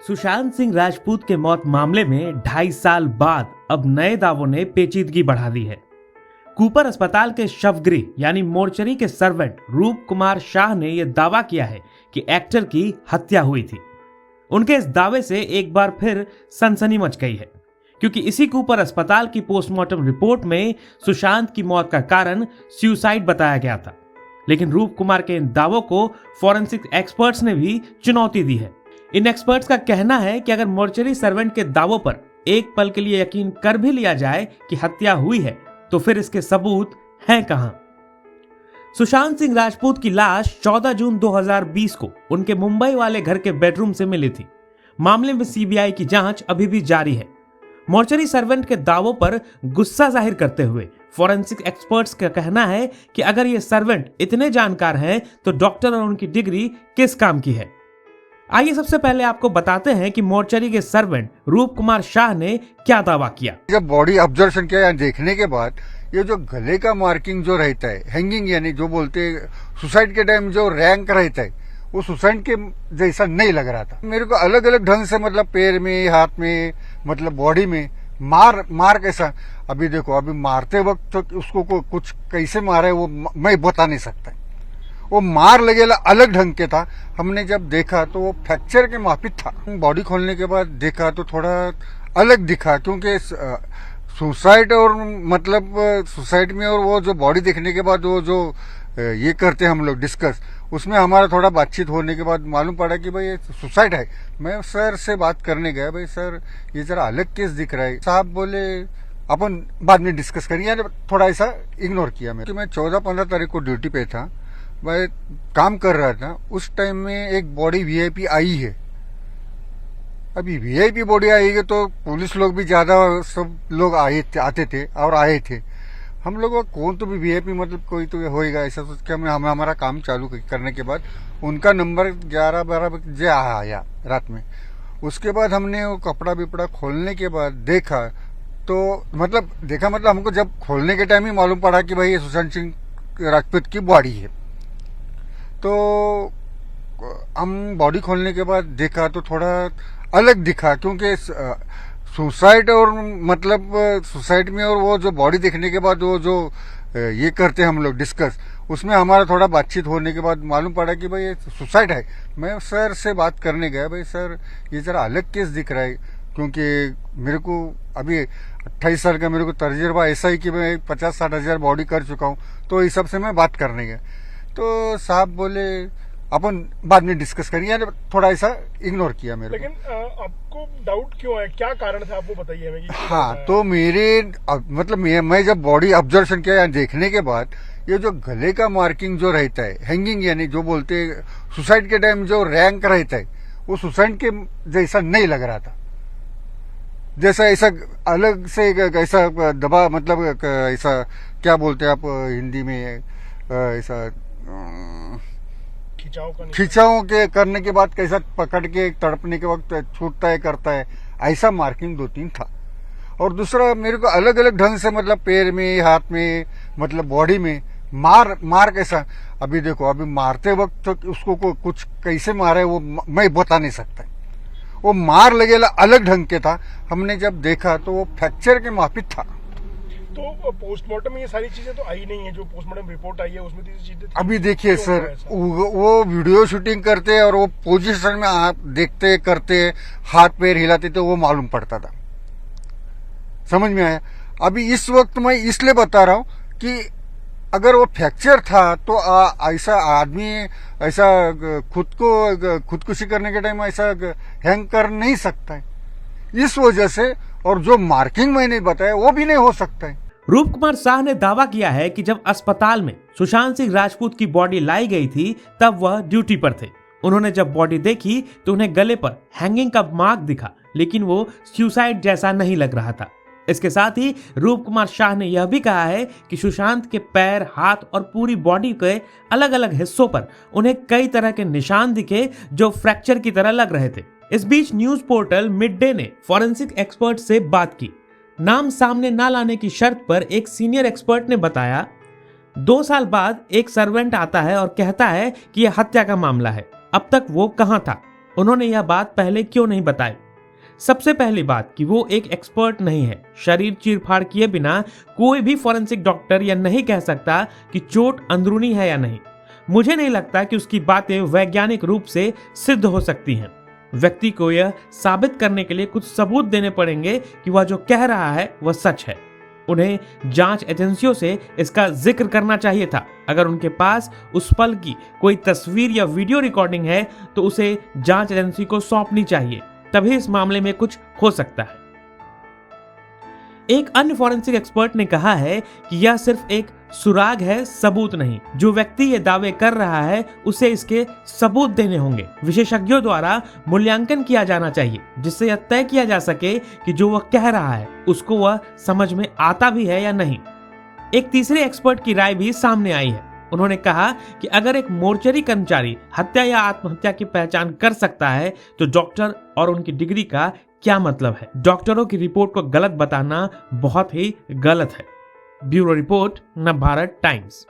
सुशांत सिंह राजपूत के मौत मामले में 2.5 साल बाद अब नए दावों ने पेचीदगी बढ़ा दी है। कूपर अस्पताल के शवगृह यानी मोर्चरी के सर्वेंट रूप कुमार शाह ने यह दावा किया है कि एक्टर की हत्या हुई थी। उनके इस दावे से एक बार फिर सनसनी मच गई है, क्योंकि इसी कूपर अस्पताल की पोस्टमार्टम रिपोर्ट में सुशांत की मौत का कारण सुसाइड बताया गया था। लेकिन रूप कुमार के इन दावों को फॉरेंसिक एक्सपर्ट्स ने भी चुनौती दी है। इन एक्सपर्ट्स का कहना है कि अगर मोर्चरी सर्वेंट के दावों पर एक पल के लिए यकीन कर भी लिया जाए कि हत्या हुई है, तो फिर इसके सबूत हैं कहां? सुशांत सिंह राजपूत की लाश 14 जून 2020 को उनके मुंबई वाले घर के बेडरूम से मिली थी। मामले में सीबीआई की जांच अभी भी जारी है। मोर्चरी सर्वेंट के दावों पर गुस्सा जाहिर करते हुए फॉरेंसिक एक्सपर्ट्स का कहना है कि अगर ये सर्वेंट इतने जानकार हैं तो डॉक्टर और उनकी डिग्री किस काम की है। आइए सबसे पहले आपको बताते हैं कि मोर्चरी के सर्वेंट रूप कुमार शाह ने क्या दावा किया। जब बॉडी ऑब्जर्वेशन किया देखने के बाद ये जो गले का मार्किंग जो रहता है, हैंगिंग यानी जो बोलते हैं सुसाइड के टाइम जो रैंक रहता है, वो सुसाइड के जैसा नहीं लग रहा था। मेरे को अलग अलग ढंग से मतलब पैर में, हाथ में, मतलब बॉडी में मार कैसा, अभी देखो अभी मारते वक्त तो उसको कुछ कैसे मारा है वो मैं बता नहीं सकता। वो मार लगेला अलग ढंग के था। हमने जब देखा तो वो फ्रैक्चर के माफिक था। बॉडी खोलने के बाद देखा तो थोड़ा अलग दिखा, क्योंकि सुसाइड और मतलब सुसाइड में और वो जो बॉडी देखने के बाद वो जो ये करते हम लोग डिस्कस, उसमें हमारा थोड़ा बातचीत होने के बाद मालूम पड़ा कि भाई ये सुसाइड है। मैं सर से बात करने गया, भाई सर ये जरा अलग केस दिख रहा है। साहब बोले अपन बाद में डिस्कस करेंगे, थोड़ा ऐसा इग्नोर किया। मैं 14-15 तारीख को ड्यूटी पे था, मैं काम कर रहा था। उस टाइम में एक बॉडी वीआईपी आई है। अभी वीआईपी बॉडी आई है तो पुलिस लोग भी ज्यादा सब लोग आते थे और आए थे। हम लोग कौन तो भी वीआईपी मतलब कोई तो होएगा ऐसा सोच के हम हमारा काम चालू करने के बाद उनका नंबर 11-12 बजे आया रात में। उसके बाद हमने वो कपड़ा बिपड़ा खोलने के बाद देखा तो मतलब हमको जब खोलने के टाइम ही मालूम पड़ा कि भाई ये सुशांत सिंह राजपूत की बॉडी है। तो हम बॉडी खोलने के बाद देखा तो थोड़ा अलग दिखा, क्योंकि सुसाइड और मतलब सुसाइड में और वो जो बॉडी देखने के बाद वो जो ये करते हम लोग डिस्कस, उसमें हमारा थोड़ा बातचीत होने के बाद मालूम पड़ा कि भाई ये सुसाइड है। मैं सर से बात करने गया, भाई सर ये जरा अलग केस दिख रहा है, क्योंकि मेरे को अभी 28 साल का मेरे को तजुर्बा ऐसा ही कि मैं 50-60 हजार बॉडी कर चुका हूँ। तो इस सब से मैं बात करने गया तो साहब बोले अपन बाद में डिस्कस करिए, थोड़ा ऐसा इग्नोर किया मेरे। लेकिन आपको डाउट क्यों है, क्या कारण था आपको बताइए हमें। हाँ, तो मेरे मतलब मैं जब बॉडी ऑब्जर्वेशन किया देखने के बाद ये जो गले का मार्किंग जो रहता है, हैंगिंग यानी जो बोलते हैं सुसाइड के टाइम जो रैंक रहता है, वो सुसाइड के जैसा नहीं लग रहा था। जैसा ऐसा अलग से ऐसा दबा मतलब ऐसा क्या बोलते हैं आप हिंदी में, ऐसा खिंचाव के करने के बाद कैसा पकड़ के तड़पने के वक्त छूटता है करता है, ऐसा मार्किंग 2-3 था। और दूसरा मेरे को अलग अलग ढंग से मतलब पैर में, हाथ में, मतलब बॉडी में मार कैसा, अभी देखो अभी मारते वक्त तो उसको कुछ कैसे मारा है वो मैं बता नहीं सकता। वो मार लगेला अलग ढंग के था। हमने जब देखा तो वो फ्रैक्चर के माफिक था। तो पोस्टमार्टम में ये सारी चीजें तो आई नहीं है, जो पोस्टमार्टम रिपोर्ट आई है उसमें तो चीजें अभी देखिए सर, वो वीडियो शूटिंग करते और वो पोजीशन में आप देखते करते हाथ पैर हिलाते तो वो मालूम पड़ता था। समझ में आया। अभी इस वक्त मैं इसलिए बता रहा हूँ कि अगर वो फ्रैक्चर था तो ऐसा आदमी ऐसा खुदकुशी करने के टाइम ऐसा हैंग कर नहीं सकता है, इस वजह से। और जो मार्किंग मैंने बताया वो भी नहीं हो सकता है। रूप कुमार शाह ने दावा किया है कि जब अस्पताल में सुशांत सिंह राजपूत की बॉडी लाई गई थी तब वह ड्यूटी पर थे। उन्होंने जब बॉडी देखी तो उन्हें गले पर हैंगिंग का मार्क दिखा, लेकिन वो सुसाइड जैसा नहीं लग रहा था। इसके साथ ही रूप कुमार शाह ने यह भी कहा है कि सुशांत के पैर, हाथ और पूरी बॉडी के अलग अलग हिस्सों पर उन्हें कई तरह के निशान दिखे जो फ्रैक्चर की तरह लग रहे थे। इस बीच न्यूज पोर्टल मिड डे ने फॉरेंसिक एक्सपर्ट से बात की। नाम सामने ना लाने की शर्त पर एक सीनियर एक्सपर्ट ने बताया, 2 साल बाद एक सर्वेंट आता है और कहता है कि यह हत्या का मामला है। अब तक वो कहां था? उन्होंने यह बात पहले क्यों नहीं बताई? सबसे पहली बात कि वो एक एक्सपर्ट नहीं है। शरीर चीरफाड़ किए बिना कोई भी फॉरेंसिक डॉक्टर यह नहीं कह सकता कि चोट अंदरूनी है या नहीं। मुझे नहीं लगता कि उसकी बातें वैज्ञानिक रूप से सिद्ध हो सकती हैं। व्यक्ति को यह साबित करने के लिए कुछ सबूत देने पड़ेंगे कि वह जो कह रहा है वह सच है। उन्हें जांच एजेंसियों से इसका जिक्र करना चाहिए था। अगर उनके पास उस पल की कोई तस्वीर या वीडियो रिकॉर्डिंग है तो उसे जांच एजेंसी को सौंपनी चाहिए, तभी इस मामले में कुछ हो सकता है। एक अन्य फॉरेंसिक एक्सपर्ट ने कहा है कि यह सिर्फ एक सुराग है, सबूत नहीं। जो व्यक्ति ये दावे कर रहा है उसे इसके सबूत देने होंगे। विशेषज्ञों द्वारा मूल्यांकन किया जाना चाहिए जिससे यह तय किया जा सके कि जो वह कह रहा है उसको वह समझ में आता भी है या नहीं। एक तीसरे एक्सपर्ट की राय भी सामने आई है। उन्होंने कहा कि अगर एक मोर्चरी कर्मचारी हत्या या आत्महत्या की पहचान कर सकता है तो डॉक्टर और उनकी डिग्री का क्या मतलब है? डॉक्टरों की रिपोर्ट को गलत बताना बहुत ही गलत है। Bureau report, Navbharat times.